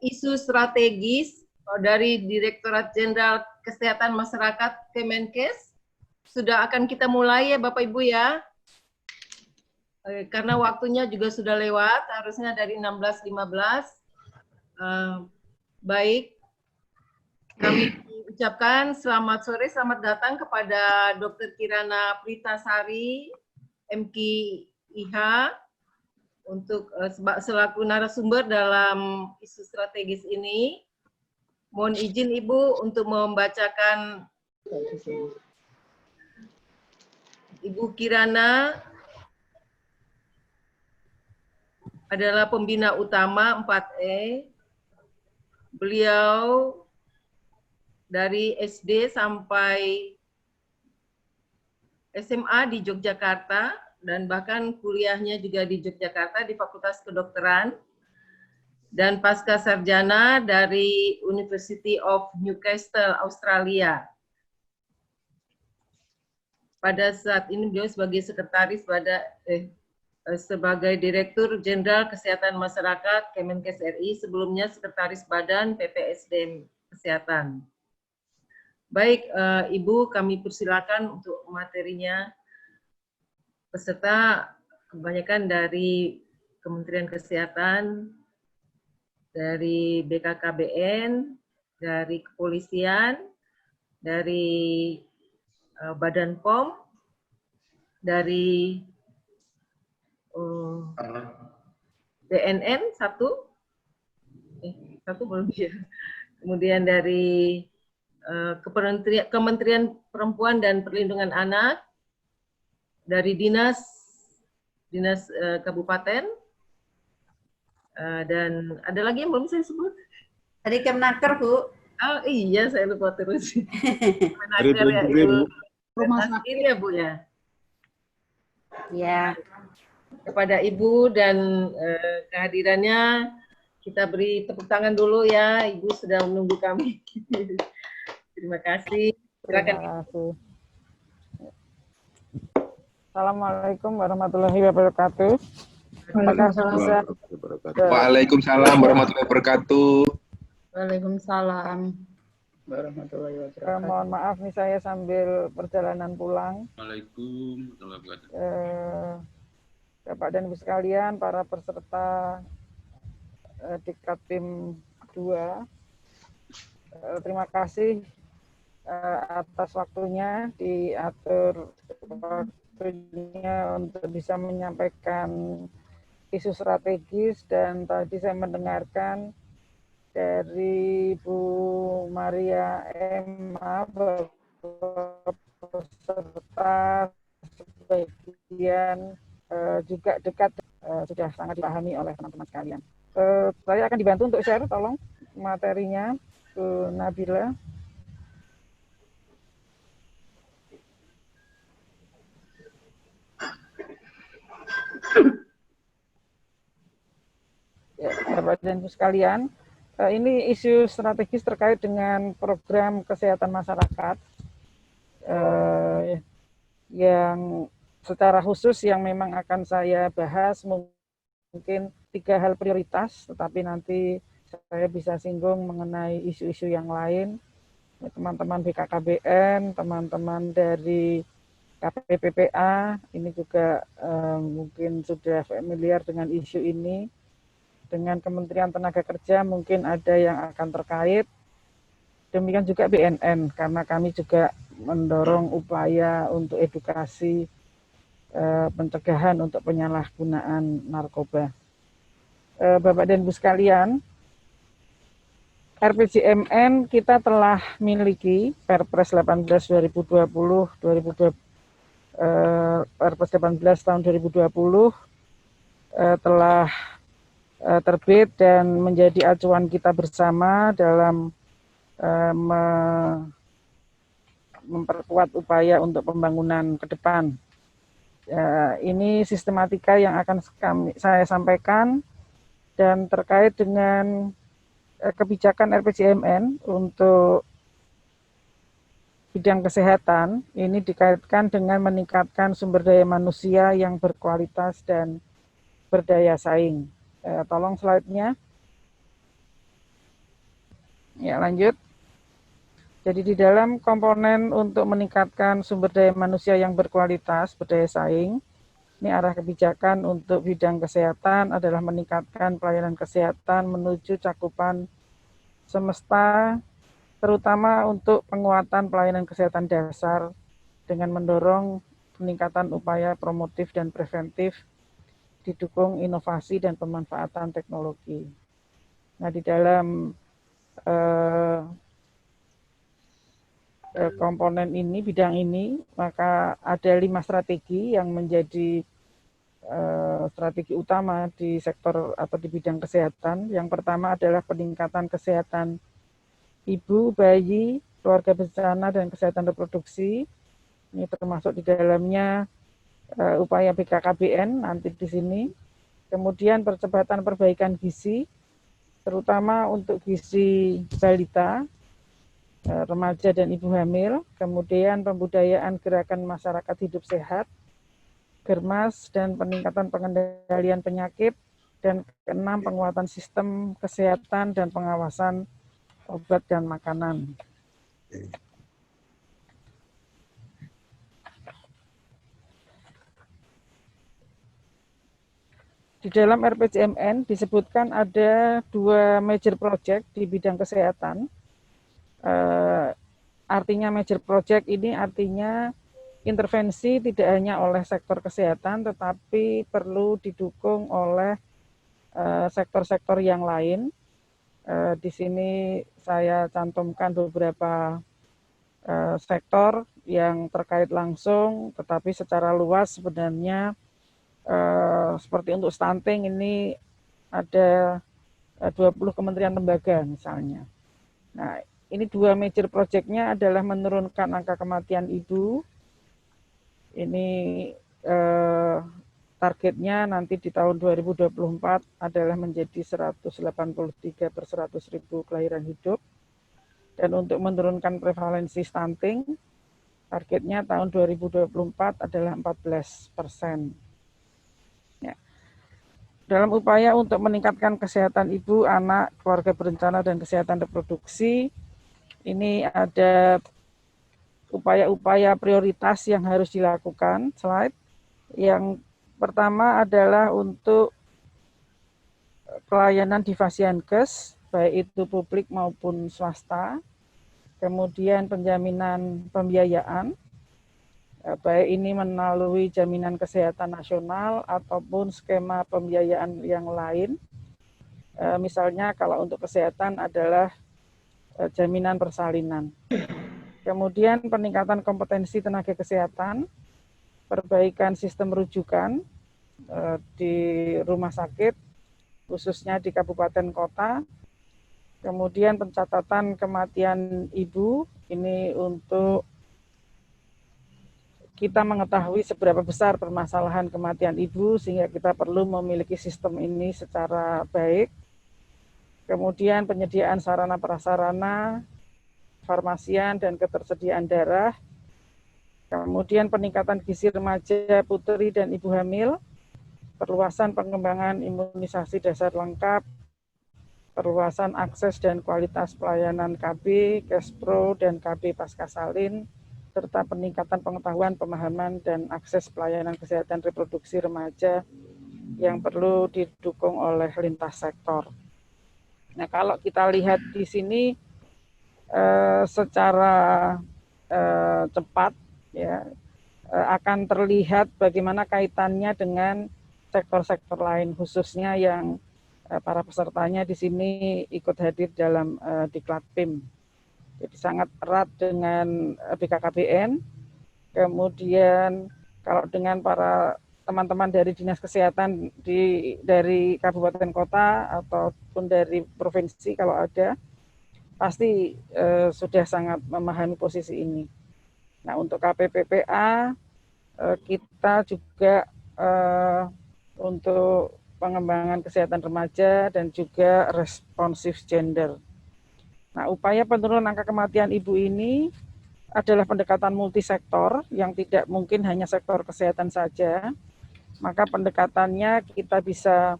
isu strategis dari Direktorat Jenderal Kesehatan Masyarakat Kemenkes. Sudah akan kita mulai ya Bapak Ibu ya. Karena waktunya juga sudah lewat, harusnya dari 16.15. Baik, kami ucapkan selamat sore, selamat datang kepada Dr. Kirana Pritasari, MKIH, untuk selaku narasumber dalam isu strategis ini. Mohon izin Ibu untuk membacakan. Ibu Kirana adalah pembina utama 4E. Beliau dari SD sampai SMA di Yogyakarta dan bahkan kuliahnya juga di Yogyakarta di Fakultas Kedokteran, dan pasca sarjana dari University of Newcastle, Australia. Pada saat ini beliau sebagai sekretaris sebagai Direktur Jenderal Kesehatan Masyarakat Kemenkes RI, sebelumnya Sekretaris Badan PPSDM Kesehatan. Baik, Ibu, kami persilakan untuk materinya. Peserta kebanyakan dari Kementerian Kesehatan, dari BKKBN, dari Kepolisian, dari Badan POM, dari BNN satu belum ya. Kemudian dari Kementerian Perempuan dan Perlindungan Anak, dari dinas kabupaten, dan ada lagi yang belum saya sebut. Dari Kemnaker, Bu. Oh iya, saya lupa terus. Kemnaker ya, Ibu. Rumah sakit ya, Bu ya. Ya. Kepada Ibu dan kehadirannya, kita beri tepuk tangan dulu ya. Ibu sudah menunggu kami. Terima kasih. Silakan. Terima kasih. Assalamualaikum warahmatullahi wabarakatuh. Waalaikumsalam warahmatullahi wabarakatuh. Waalaikumsalam warahmatullahi wabarakatuh. Mohon maaf nih, saya sambil perjalanan pulang. Waalaikumsalam warahmatullahi wabarakatuh. Bapak dan Ibu sekalian, para peserta Diktatim 2, terima kasih atas waktunya, diatur waktunya untuk bisa menyampaikan isu strategis. Dan tadi saya mendengarkan dari Bu Maria Emma bahwa peserta sebagian juga dekat, sudah sangat dipahami oleh teman-teman sekalian. Saya akan dibantu untuk share, tolong materinya Bu Nabila. Ya, Bapak dan Ibu sekalian, ini isu strategis terkait dengan program kesehatan masyarakat yang secara khusus yang memang akan saya bahas mungkin 3 hal prioritas, tetapi nanti saya bisa singgung mengenai isu-isu yang lain. Teman-teman BKKBN, teman-teman dari KPPPA, ini juga mungkin sudah familiar dengan isu ini. Dengan Kementerian Tenaga Kerja mungkin ada yang akan terkait. Demikian juga BNN, karena kami juga mendorong upaya untuk edukasi pencegahan untuk penyalahgunaan narkoba. Bapak dan Ibu sekalian, RPJMN kita telah miliki Perpres 18 2020, Perpres 18 tahun 2020 telah terbit dan menjadi acuan kita bersama dalam memperkuat upaya untuk pembangunan ke depan. Ini sistematika yang akan saya sampaikan, dan terkait dengan kebijakan RPJMN untuk bidang kesehatan, ini dikaitkan dengan meningkatkan sumber daya manusia yang berkualitas dan berdaya saing. Tolong slide-nya. Ya, lanjut. Jadi di dalam komponen untuk meningkatkan sumber daya manusia yang berkualitas, berdaya saing, ini arah kebijakan untuk bidang kesehatan adalah meningkatkan pelayanan kesehatan menuju cakupan semesta, terutama untuk penguatan pelayanan kesehatan dasar dengan mendorong peningkatan upaya promotif dan preventif, didukung inovasi dan pemanfaatan teknologi. Nah, di dalam komponen ini, bidang ini, maka ada 5 strategi yang menjadi strategi utama di sektor atau di bidang kesehatan. Yang pertama adalah peningkatan kesehatan ibu, bayi, keluarga berencana, dan kesehatan reproduksi. Ini termasuk di dalamnya upaya BKKBN nanti di sini. Kemudian percepatan perbaikan gizi, terutama untuk gizi balita, remaja dan ibu hamil. Kemudian pembudayaan gerakan masyarakat hidup sehat, Germas, dan peningkatan pengendalian penyakit. Dan keenam, penguatan sistem kesehatan dan pengawasan obat dan makanan. Di dalam RPJMN disebutkan ada 2 major project di bidang kesehatan. Artinya major project ini artinya intervensi tidak hanya oleh sektor kesehatan, tetapi perlu didukung oleh sektor-sektor yang lain. Di sini saya cantumkan beberapa sektor yang terkait langsung, tetapi secara luas sebenarnya seperti untuk stunting ini ada 20 kementerian lembaga misalnya. Nah, ini 2 major project-nya adalah menurunkan angka kematian ibu. Ini targetnya nanti di tahun 2024 adalah menjadi 183 per 100.000 kelahiran hidup. Dan untuk menurunkan prevalensi stunting, targetnya tahun 2024 adalah 14%. Ya. Dalam upaya untuk meningkatkan kesehatan ibu, anak, keluarga berencana, dan kesehatan reproduksi, ini ada upaya-upaya prioritas yang harus dilakukan. Slide. Yang pertama adalah untuk pelayanan di Fasiankes, baik itu publik maupun swasta. Kemudian penjaminan pembiayaan, baik ini melalui jaminan kesehatan nasional ataupun skema pembiayaan yang lain. Misalnya kalau untuk kesehatan adalah jaminan persalinan. Kemudian peningkatan kompetensi tenaga kesehatan, perbaikan sistem rujukan di rumah sakit, khususnya di kabupaten kota. Kemudian pencatatan kematian ibu, ini untuk kita mengetahui seberapa besar permasalahan kematian ibu, sehingga kita perlu memiliki sistem ini secara baik. Kemudian penyediaan sarana prasarana, farmasian, dan ketersediaan darah. Kemudian peningkatan gizi remaja, putri, dan ibu hamil, perluasan pengembangan imunisasi dasar lengkap, perluasan akses dan kualitas pelayanan KB, Kespro, dan KB Pascasalin, serta peningkatan pengetahuan, pemahaman, dan akses pelayanan kesehatan reproduksi remaja yang perlu didukung oleh lintas sektor. Nah, kalau kita lihat di sini secara cepat, ya, akan terlihat bagaimana kaitannya dengan sektor-sektor lain, khususnya yang para pesertanya di sini ikut hadir dalam Diklat PIM. Jadi sangat erat dengan BKKBN. Kemudian kalau dengan para teman-teman dari Dinas Kesehatan dari kabupaten kota ataupun dari provinsi kalau ada, pasti sudah sangat memahami posisi ini. Nah, untuk KPPPA kita juga untuk pengembangan kesehatan remaja dan juga responsif gender. Nah, upaya penurunan angka kematian ibu ini adalah pendekatan multisektor yang tidak mungkin hanya sektor kesehatan saja. Maka pendekatannya kita bisa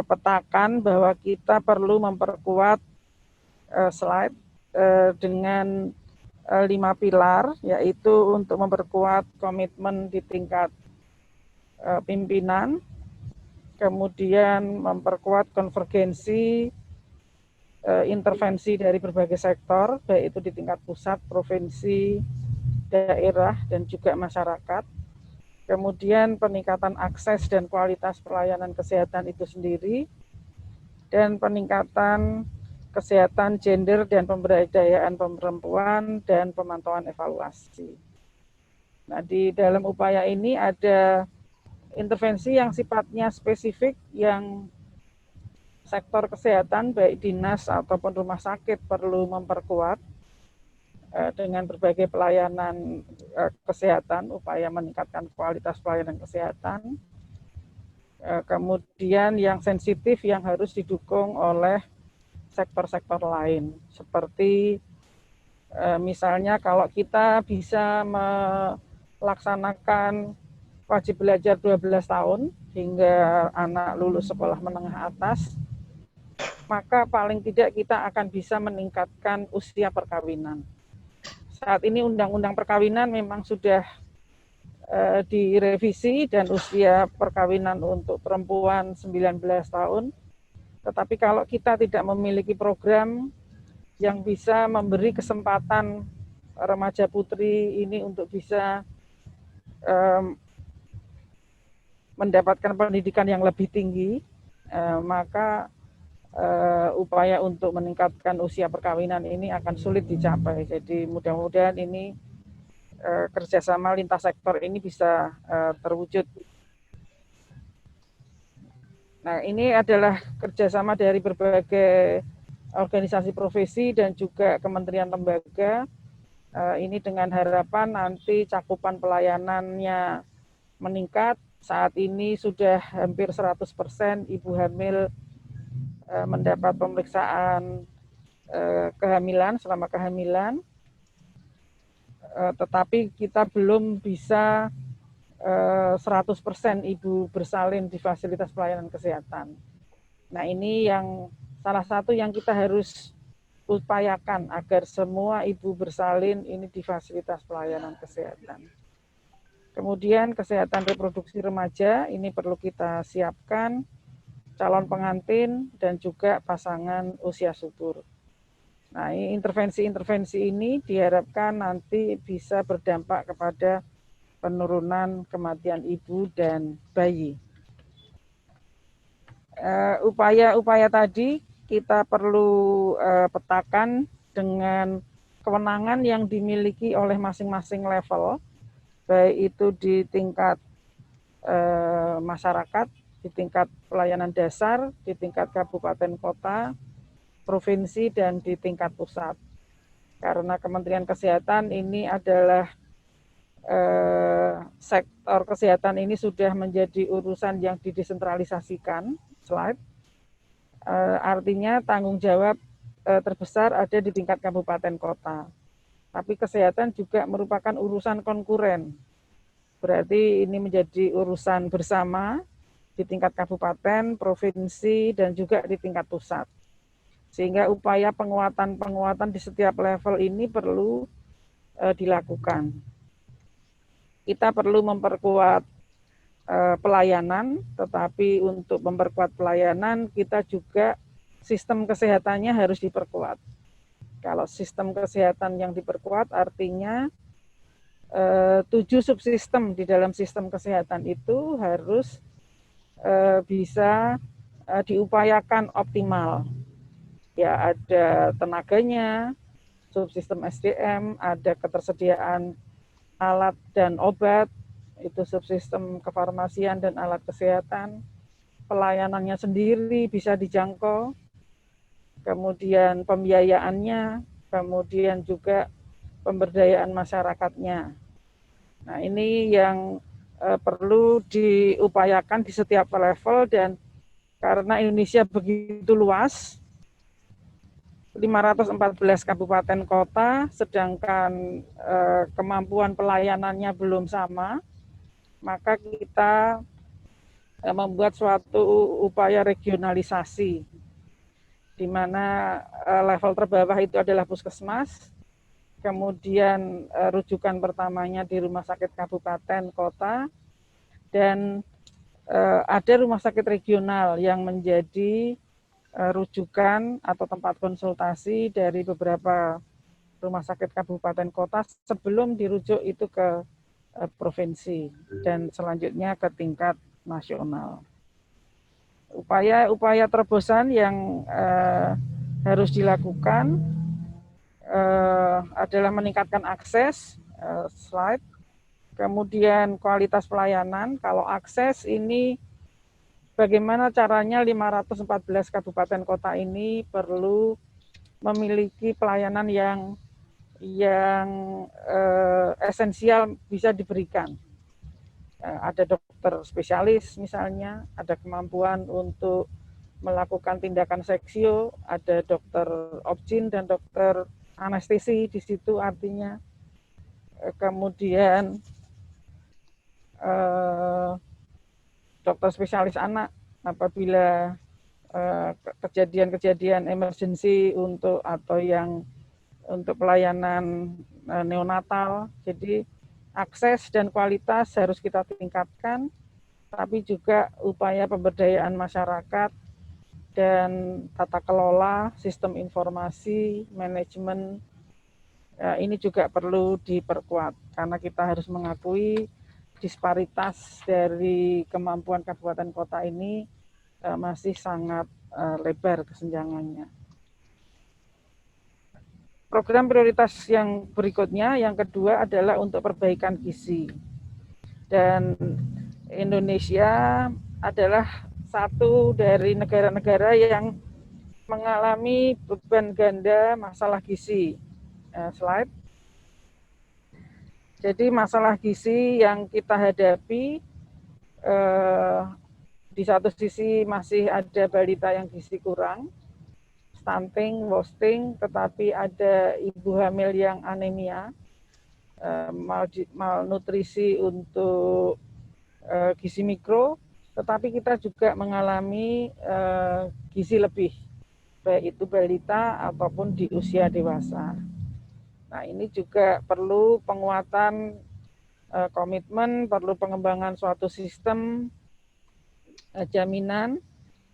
petakan bahwa kita perlu memperkuat slide dengan 5 pilar, yaitu untuk memperkuat komitmen di tingkat pimpinan, kemudian memperkuat konvergensi intervensi dari berbagai sektor, baik itu di tingkat pusat, provinsi, daerah, dan juga masyarakat. Kemudian peningkatan akses dan kualitas pelayanan kesehatan itu sendiri, dan peningkatan kesehatan gender dan pemberdayaan perempuan, dan pemantauan evaluasi. Nah, di dalam upaya ini ada intervensi yang sifatnya spesifik yang sektor kesehatan baik dinas ataupun rumah sakit perlu memperkuat dengan berbagai pelayanan kesehatan, upaya meningkatkan kualitas pelayanan kesehatan. Kemudian yang sensitif yang harus didukung oleh sektor-sektor lain, seperti misalnya kalau kita bisa melaksanakan wajib belajar 12 tahun hingga anak lulus sekolah menengah atas, maka paling tidak kita akan bisa meningkatkan usia perkawinan. Saat ini Undang-Undang Perkawinan memang sudah direvisi dan usia perkawinan untuk perempuan 19 tahun. Tetapi kalau kita tidak memiliki program yang bisa memberi kesempatan remaja putri ini untuk bisa mendapatkan pendidikan yang lebih tinggi, maka upaya untuk meningkatkan usia perkawinan ini akan sulit dicapai. Jadi mudah-mudahan ini kerjasama lintas sektor ini bisa terwujud. Nah, ini adalah kerjasama dari berbagai organisasi profesi dan juga kementerian lembaga. Ini dengan harapan nanti cakupan pelayanannya meningkat. Saat ini sudah hampir 100% ibu hamil mendapat pemeriksaan kehamilan selama kehamilan, tetapi kita belum bisa 100% ibu bersalin di fasilitas pelayanan kesehatan. Nah, ini yang salah satu yang kita harus upayakan agar semua ibu bersalin ini di fasilitas pelayanan kesehatan. Kemudian kesehatan reproduksi remaja ini perlu kita siapkan, calon pengantin, dan juga pasangan usia subur. Nah, intervensi-intervensi ini diharapkan nanti bisa berdampak kepada penurunan kematian ibu dan bayi. Upaya-upaya tadi kita perlu petakan dengan kewenangan yang dimiliki oleh masing-masing level, baik itu di tingkat masyarakat, di tingkat pelayanan dasar, di tingkat kabupaten kota, provinsi, dan di tingkat pusat. Karena Kementerian Kesehatan ini adalah sektor kesehatan ini sudah menjadi urusan yang didesentralisasikan, slide. Artinya tanggung jawab terbesar ada di tingkat kabupaten kota. Tapi kesehatan juga merupakan urusan konkuren. Berarti ini menjadi urusan bersama di tingkat kabupaten, provinsi, dan juga di tingkat pusat. Sehingga upaya penguatan di setiap level ini perlu dilakukan. Kita perlu memperkuat pelayanan, tetapi untuk memperkuat pelayanan kita juga sistem kesehatannya harus diperkuat. Kalau sistem kesehatan yang diperkuat artinya 7 subsistem di dalam sistem kesehatan itu harus bisa diupayakan optimal. Ya, ada tenaganya, subsistem SDM, ada ketersediaan alat dan obat, itu subsistem kefarmasian dan alat kesehatan, pelayanannya sendiri bisa dijangkau, kemudian pembiayaannya, kemudian juga pemberdayaan masyarakatnya. Nah, ini yang perlu diupayakan di setiap level, dan karena Indonesia begitu luas, 514 kabupaten kota, sedangkan kemampuan pelayanannya belum sama, maka kita membuat suatu upaya regionalisasi. di mana level terbawah itu adalah puskesmas, kemudian rujukan pertamanya di rumah sakit kabupaten kota, dan ada rumah sakit regional yang menjadi rujukan atau tempat konsultasi dari beberapa rumah sakit kabupaten kota sebelum dirujuk itu ke provinsi dan selanjutnya ke tingkat nasional. Upaya terobosan yang harus dilakukan adalah meningkatkan akses, slide, kemudian kualitas pelayanan. Kalau akses ini bagaimana caranya 514 kabupaten kota ini perlu memiliki pelayanan yang esensial bisa diberikan. Ada dokter spesialis misalnya, ada kemampuan untuk melakukan tindakan seksio, ada dokter obgyn dan dokter anestesi di situ artinya. Kemudian dokter spesialis anak apabila kejadian-kejadian emergensi untuk pelayanan neonatal. Jadi akses dan kualitas harus kita tingkatkan, tapi juga upaya pemberdayaan masyarakat dan tata kelola, sistem informasi, manajemen, ini juga perlu diperkuat karena kita harus mengakui disparitas dari kemampuan kabupaten kota ini masih sangat lebar kesenjangannya. Program prioritas yang berikutnya, yang kedua adalah untuk perbaikan gizi. Dan Indonesia adalah satu dari negara-negara yang mengalami beban ganda masalah gizi. Slide. Jadi masalah gizi yang kita hadapi, di satu sisi masih ada balita yang gizi kurang, stunting, wasting, tetapi ada ibu hamil yang anemia, malnutrisi untuk gizi mikro, tetapi kita juga mengalami gizi lebih, baik itu balita ataupun di usia dewasa. Nah, ini juga perlu penguatan komitmen, perlu pengembangan suatu sistem jaminan,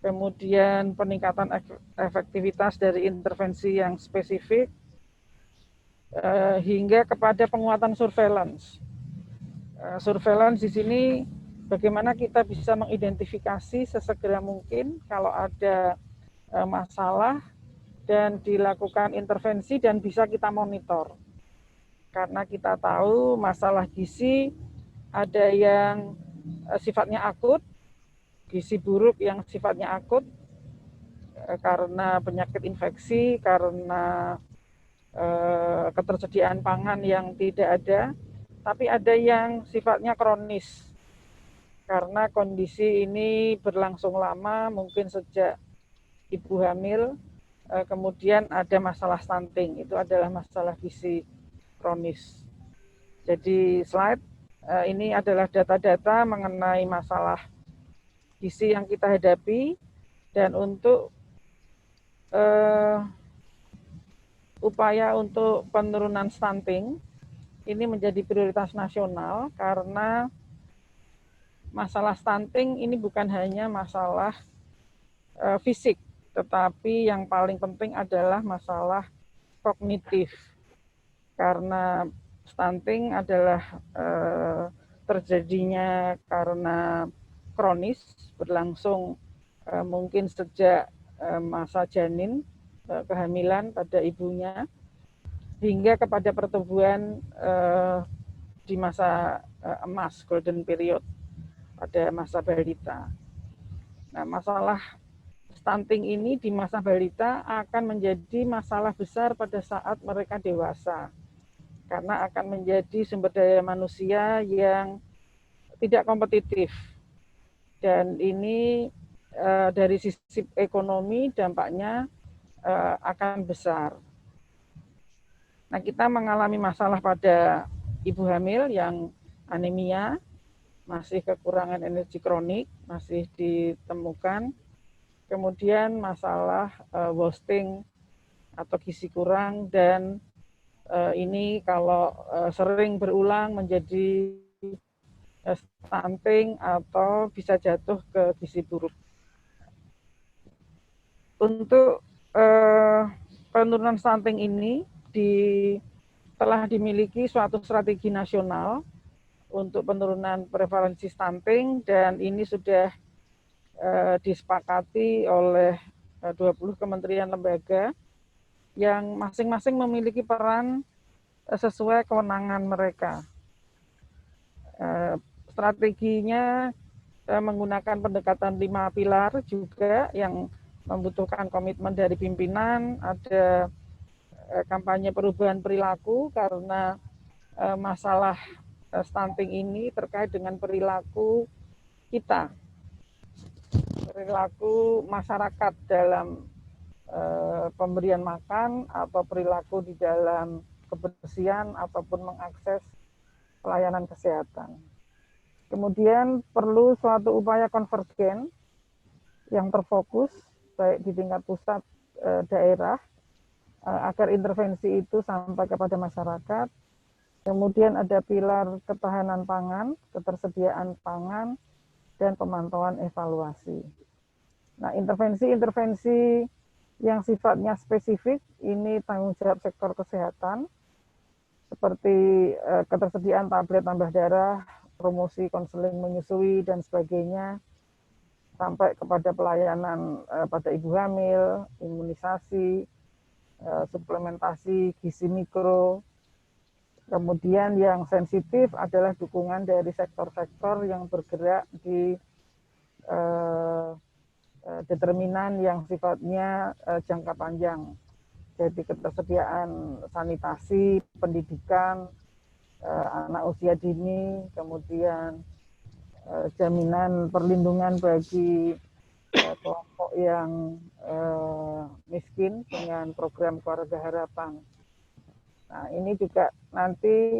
kemudian peningkatan efektivitas dari intervensi yang spesifik, hingga kepada penguatan surveillance. Surveillance di sini bagaimana kita bisa mengidentifikasi sesegera mungkin kalau ada masalah dan dilakukan intervensi dan bisa kita monitor. Karena kita tahu masalah gizi ada yang sifatnya akut, gizi buruk yang sifatnya akut karena penyakit infeksi, karena ketersediaan pangan yang tidak ada, tapi ada yang sifatnya kronis karena kondisi ini berlangsung lama, mungkin sejak ibu hamil, kemudian ada masalah stunting, itu adalah masalah gizi kronis. Jadi slide ini adalah data-data mengenai masalah gizi yang kita hadapi, dan untuk upaya untuk penurunan stunting ini menjadi prioritas nasional karena masalah stunting ini bukan hanya masalah fisik, tetapi yang paling penting adalah masalah kognitif. Karena stunting adalah terjadinya karena kronis, berlangsung mungkin sejak masa janin, kehamilan pada ibunya, hingga kepada pertumbuhan di masa emas, golden period, pada masa balita. Nah, masalah stunting ini di masa balita akan menjadi masalah besar pada saat mereka dewasa, karena akan menjadi sumber daya manusia yang tidak kompetitif. Dan ini dari sisi ekonomi dampaknya akan besar. Nah, kita mengalami masalah pada ibu hamil yang anemia, masih kekurangan energi kronik, masih ditemukan, kemudian masalah wasting atau gizi kurang, dan ini kalau sering berulang menjadi stunting atau bisa jatuh ke gizi buruk. Untuk penurunan stunting ini telah dimiliki suatu strategi nasional untuk penurunan prevalensi stunting, dan ini sudah disepakati oleh 20 kementerian lembaga yang masing-masing memiliki peran sesuai kewenangan mereka. Strateginya menggunakan pendekatan 5 pilar juga yang membutuhkan komitmen dari pimpinan. Ada kampanye perubahan perilaku karena masalah stunting ini terkait dengan perilaku kita, perilaku masyarakat dalam pemberian makan atau perilaku di dalam kebersihan ataupun mengakses pelayanan kesehatan. Kemudian perlu suatu upaya konvergen yang terfokus baik di tingkat pusat, daerah, agar intervensi itu sampai kepada masyarakat. Kemudian ada pilar ketahanan pangan, ketersediaan pangan, dan pemantauan evaluasi. Nah, intervensi-intervensi yang sifatnya spesifik ini tanggung jawab sektor kesehatan, seperti ketersediaan tablet tambah darah, promosi konseling menyusui, dan sebagainya, sampai kepada pelayanan pada ibu hamil, imunisasi, suplementasi gizi mikro. Kemudian yang sensitif adalah dukungan dari sektor-sektor yang bergerak di determinan yang sifatnya jangka panjang. Jadi ketersediaan sanitasi, pendidikan, anak usia dini, kemudian jaminan perlindungan bagi kelompok yang miskin dengan program keluarga harapan. Nah, ini juga nanti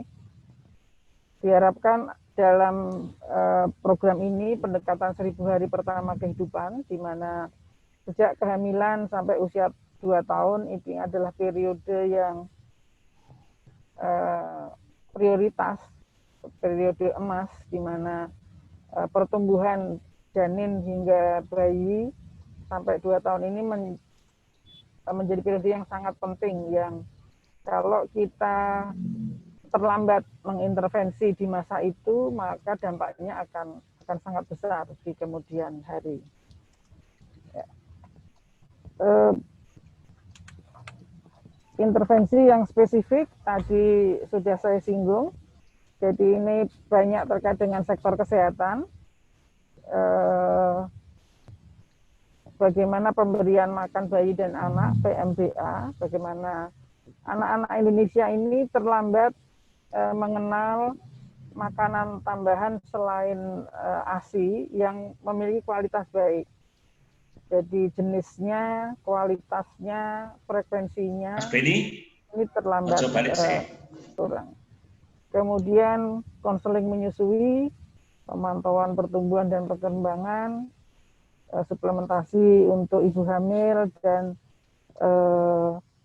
diharapkan dalam program ini pendekatan 1000 hari pertama kehidupan, di mana sejak kehamilan sampai usia 2 tahun ini adalah periode yang prioritas, periode emas, di mana pertumbuhan janin hingga bayi sampai 2 tahun ini menjadi periode yang sangat penting, yang kalau kita terlambat mengintervensi di masa itu, maka dampaknya akan sangat besar di kemudian hari. Ya. Intervensi yang spesifik tadi sudah saya singgung, jadi ini banyak terkait dengan sektor kesehatan, bagaimana pemberian makan bayi dan anak, PMBA, bagaimana anak-anak Indonesia ini terlambat mengenal makanan tambahan selain ASI yang memiliki kualitas baik. Jadi jenisnya, kualitasnya, frekuensinya ini terlambat kurang. Kemudian konseling menyusui, pemantauan pertumbuhan dan perkembangan, suplementasi untuk ibu hamil, dan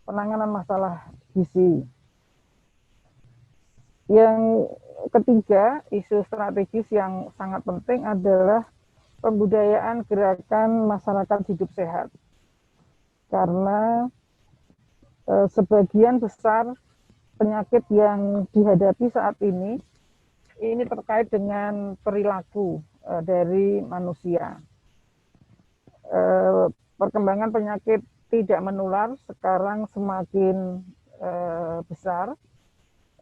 penanganan masalah gizi. Yang ketiga, isu strategis yang sangat penting adalah pembudayaan gerakan masyarakat hidup sehat. Karena sebagian besar penyakit yang dihadapi saat ini terkait dengan perilaku dari manusia. Perkembangan penyakit tidak menular sekarang semakin besar.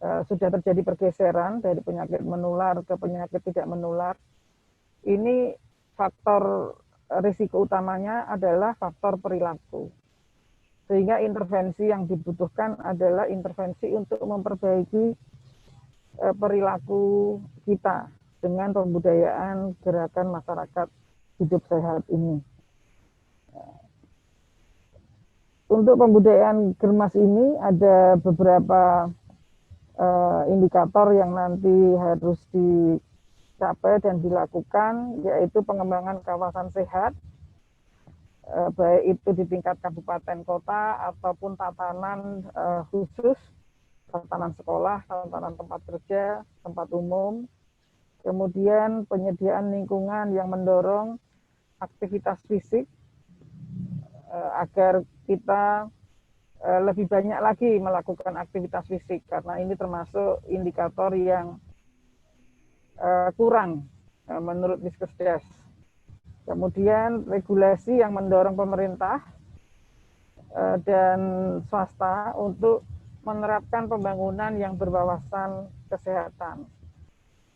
Sudah terjadi pergeseran dari penyakit menular ke penyakit tidak menular. Ini faktor risiko utamanya adalah faktor perilaku. Sehingga intervensi yang dibutuhkan adalah intervensi untuk memperbaiki perilaku kita dengan pembudayaan gerakan masyarakat hidup sehat ini. Untuk pembudayaan Germas ini ada beberapa indikator yang nanti harus dicapai dan dilakukan, yaitu pengembangan kawasan sehat, baik itu di tingkat kabupaten kota ataupun tatanan khusus, tatanan sekolah, tatanan tempat kerja, tempat umum. Kemudian penyediaan lingkungan yang mendorong aktivitas fisik agar kita lebih banyak lagi melakukan aktivitas fisik, karena ini termasuk indikator yang kurang menurut Diskesdas. Kemudian regulasi yang mendorong pemerintah dan swasta untuk menerapkan pembangunan yang berwawasan kesehatan.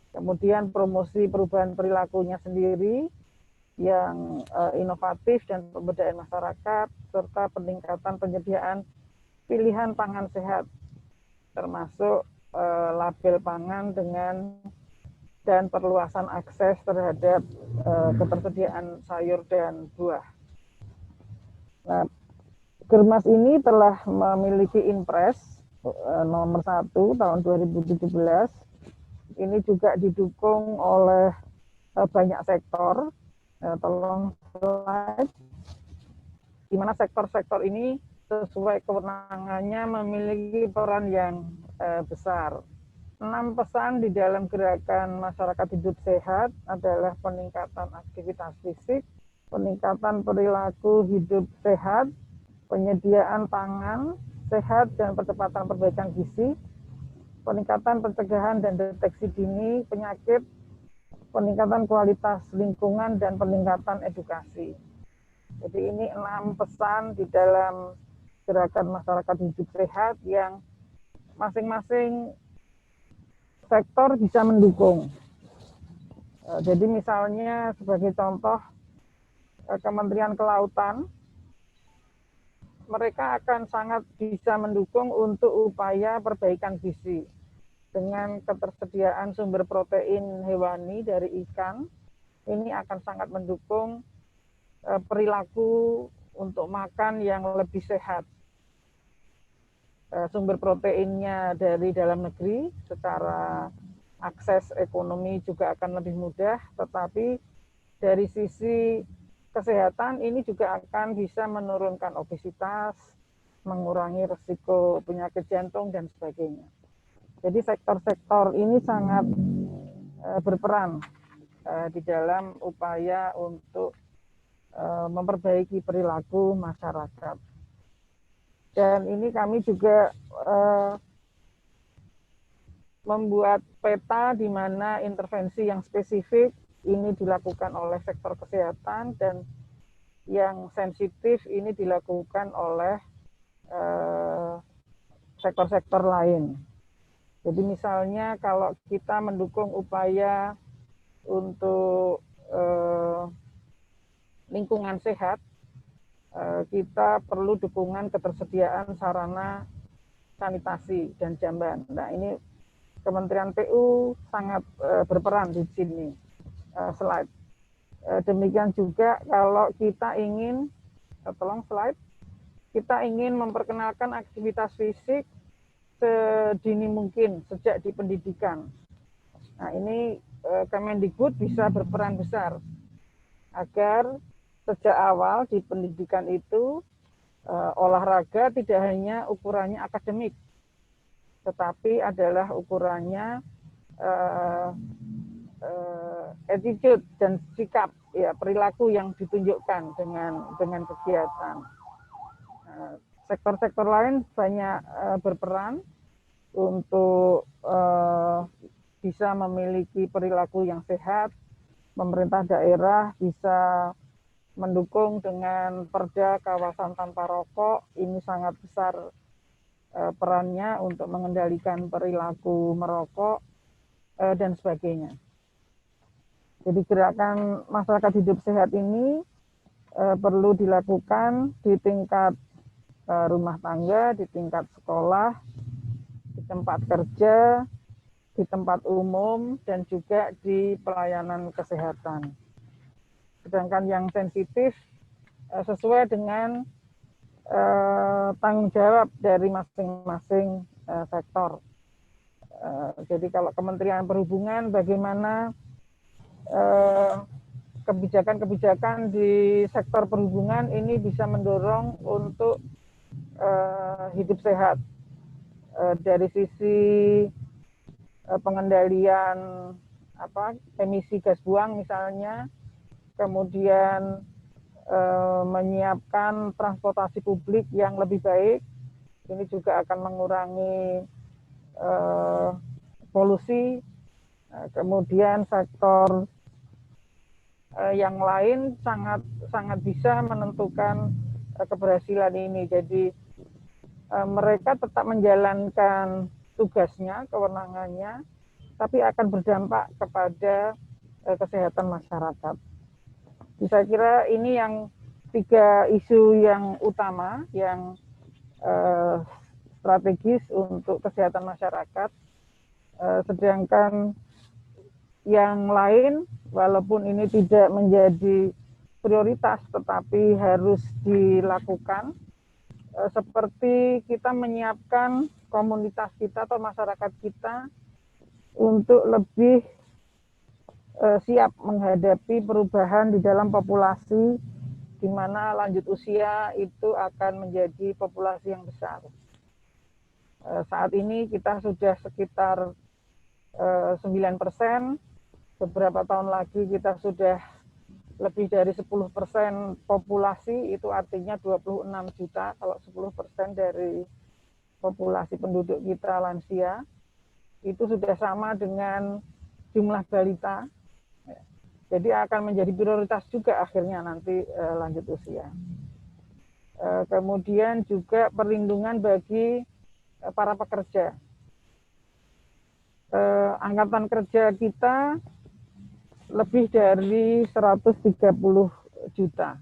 Kemudian promosi perubahan perilakunya sendiri yang inovatif dan pemberdayaan masyarakat, serta peningkatan penyediaan pilihan pangan sehat, termasuk label pangan dan perluasan akses terhadap ketersediaan sayur dan buah. Nah, Germas ini telah memiliki Inpres nomor 1 tahun 2017. Ini juga didukung oleh banyak sektor. Tolong slide. Di mana sektor-sektor ini sesuai kewenangannya memiliki peran yang besar. 6 pesan di dalam gerakan masyarakat hidup sehat adalah peningkatan aktivitas fisik, peningkatan perilaku hidup sehat, penyediaan pangan sehat dan percepatan perbaikan gizi, peningkatan pencegahan dan deteksi dini penyakit, peningkatan kualitas lingkungan, dan peningkatan edukasi. Jadi ini 6 pesan di dalam gerakan masyarakat hidup sehat yang masing-masing sektor bisa mendukung. Jadi misalnya sebagai contoh, Kementerian Kelautan, mereka akan sangat bisa mendukung untuk upaya perbaikan gizi dengan ketersediaan sumber protein hewani dari ikan. Ini akan sangat mendukung perilaku untuk makan yang lebih sehat. Sumber proteinnya dari dalam negeri, secara akses ekonomi juga akan lebih mudah, tetapi dari sisi kesehatan ini juga akan bisa menurunkan obesitas, mengurangi risiko penyakit jantung, dan sebagainya. Jadi sektor-sektor ini sangat berperan di dalam upaya untuk memperbaiki perilaku masyarakat. Dan ini kami juga membuat peta di mana intervensi yang spesifik ini dilakukan oleh sektor kesehatan dan yang sensitif ini dilakukan oleh sektor-sektor lain. Jadi misalnya kalau kita mendukung upaya untuk lingkungan sehat, kita perlu dukungan ketersediaan sarana sanitasi dan jamban. Nah, ini Kementerian PU sangat berperan di sini. Slide. Demikian juga kalau kita ingin, tolong slide, kita ingin memperkenalkan aktivitas fisik sedini mungkin sejak di pendidikan. Nah, ini Kemendikbud bisa berperan besar agar sejak awal di pendidikan itu olahraga tidak hanya ukurannya akademik, tetapi adalah ukurannya attitude dan sikap, ya, perilaku yang ditunjukkan dengan kegiatan. Sektor-sektor lain banyak berperan untuk bisa memiliki perilaku yang sehat. Pemerintah daerah bisa mendukung dengan perda kawasan tanpa rokok. Ini sangat besar perannya untuk mengendalikan perilaku merokok dan sebagainya. Jadi gerakan masyarakat hidup sehat ini perlu dilakukan di tingkat rumah tangga, di tingkat sekolah, di tempat kerja, di tempat umum, dan juga di pelayanan kesehatan. Sedangkan yang sensitif sesuai dengan tanggung jawab dari masing-masing sektor. Jadi kalau Kementerian Perhubungan, bagaimana kebijakan-kebijakan di sektor perhubungan ini bisa mendorong untuk hidup sehat dari sisi pengendalian emisi gas buang misalnya, kemudian menyiapkan transportasi publik yang lebih baik, ini juga akan mengurangi polusi. Kemudian sektor yang lain sangat bisa menentukan keberhasilan ini. Jadi mereka tetap menjalankan tugasnya, kewenangannya, tapi akan berdampak kepada kesehatan masyarakat. Jadi saya kira ini yang 3 isu yang utama, yang strategis untuk kesehatan masyarakat. Sedangkan yang lain, walaupun ini tidak menjadi prioritas, tetapi harus dilakukan, seperti kita menyiapkan komunitas kita atau masyarakat kita untuk lebih siap menghadapi perubahan di dalam populasi, di mana lanjut usia itu akan menjadi populasi yang besar. Saat ini kita sudah sekitar 9%, beberapa tahun lagi kita sudah lebih dari 10% populasi, itu artinya 26 juta, kalau 10% dari populasi penduduk kita lansia, itu sudah sama dengan jumlah balita. Jadi akan menjadi prioritas juga akhirnya nanti lanjut usia. Kemudian juga perlindungan bagi para pekerja. Angkatan kerja kita lebih dari 130 juta.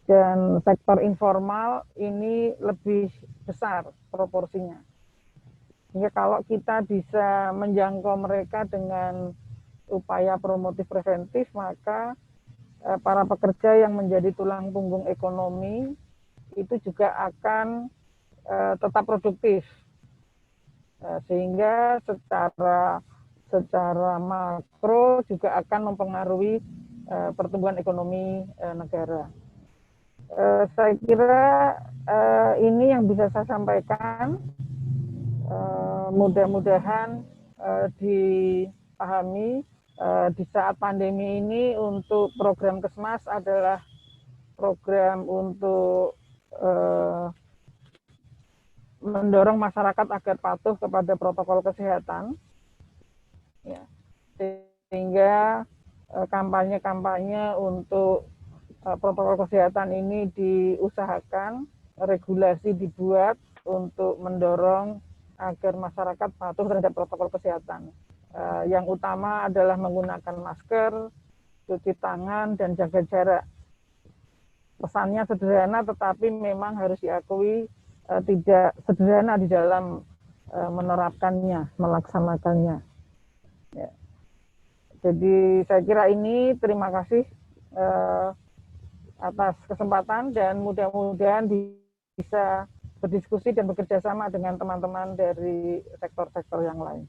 Dan sektor informal ini lebih besar proporsinya. Sehingga kalau kita bisa menjangkau mereka dengan upaya promotif preventif, maka para pekerja yang menjadi tulang punggung ekonomi itu juga akan tetap produktif. Sehingga secara makro juga akan mempengaruhi pertumbuhan ekonomi negara. Saya kira ini yang bisa saya sampaikan. Mudah-mudahan dipahami di saat pandemi ini untuk program Kesmas adalah program untuk mendorong masyarakat agar patuh kepada protokol kesehatan, ya, sehingga kampanye-kampanye untuk protokol kesehatan ini diusahakan, regulasi dibuat untuk mendorong agar masyarakat patuh terhadap protokol kesehatan. Yang utama adalah menggunakan masker, cuci tangan, dan jaga jarak. Pesannya sederhana, tetapi memang harus diakui tidak sederhana di dalam menerapkannya, melaksanakannya. Ya. Jadi saya kira ini, terima kasih atas kesempatan, dan mudah-mudahan bisa berdiskusi dan bekerja sama dengan teman-teman dari sektor-sektor yang lain.